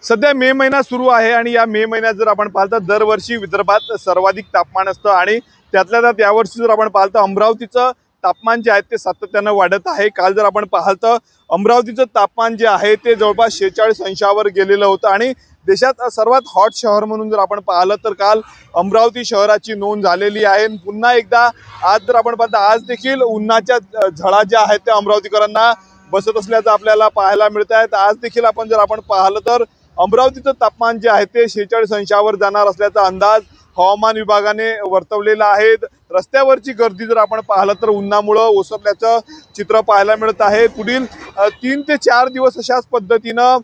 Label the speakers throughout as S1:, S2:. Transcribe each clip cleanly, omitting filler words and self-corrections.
S1: सध्या मे महिना सुरू आहे आणि या मे महिन्यात जर आपण पाहता दरवर्षी विदर्भात सर्वाधिक तापमान असतं आणि त्यातल्या त्यात यावर्षी जर आपण पाहता अमरावतीचं तापमान जे आहे ते सातत्यानं वाढत आहे। काल जर आपण पाहता अमरावतीचं तापमान जे आहे ते जवळपास 46 अंशावर गेलेलं होतं आणि देशात सर्वात हॉट शहर म्हणून जर आपण पाहिलं तर काल अमरावती शहराची नोंद झालेली आहे। पुन्हा एकदा आज जर आपण पाहता आज देखील उन्हाच्या झळा ज्या आहेत त्या अमरावतीकरांना बसत असल्याचं आपल्याला पाहायला मिळत आहे। आज देखील आपण पाहिलं तर अमरावतीचं तापमान जे आहे ते 46 अंशावर जाणार असल्याचा अंदाज हवामान विभागाने वर्तवलेला आहे। रस्त्यावरची गर्दी जर आपण पाहिलं तर उन्हामुळे ओसरल्याचं चित्र पाहायला मिळत आहे। पुढील 3 ते 4 दिवस अशाच पद्धतीनं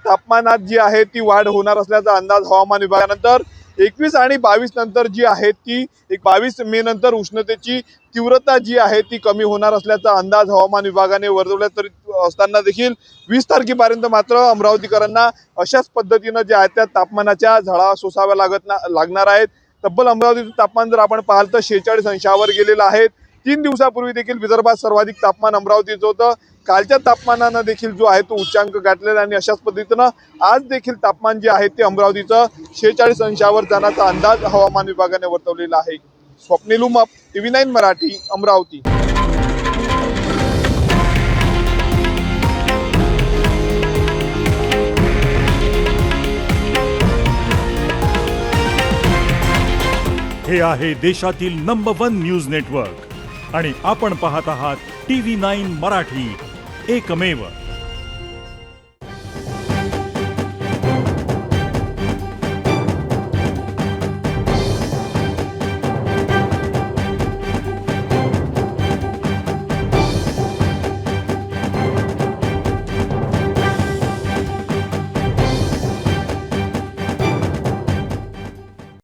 S1: तापमानात जी आहे ती वाढ होणार असल्याचा अंदाज हवामान विभागानंतर 21 आणि 22 नंतर जी आहे ती 22 मे नंतर उष्णतेची तीव्रता जी आहे ती कमी होणार असल्याचा अंदाज हवामान विभागाने वर्तवला तरी असताना देखील 20 तारखेपर्यंत मात्र अमरावतीकरांना अशाच पद्धतीनं जे आहे त्या तापमानाच्या झळा सोसाव्या लागणार आहेत। तब्बल अमरावतीचं तापमान जर आपण पाहिलं तर 46 अंशावर गेलेलं आहे। 3 दिवसापूर्वी देखील विदर्भात सर्वाधिक तापमान अमरावतीचं होतं। कालच्या तापमानानं देखील जो आहे तो उच्चांक गाठलेला आणि अशाच पद्धतीनं आज देखील तापमान जे आहे ते अमरावतीचं 46 अंशावर जाण्याचा अंदाज हवामान विभागाने वर्तवलेला आहे। स्वप्नील उमाप, TV9 मराठी, अमरावती।
S2: हे आहे देशातील नंबर 1 न्यूज नेटवर्क आणि आपण पाहत आहात TV9 मराठी, एकमेव।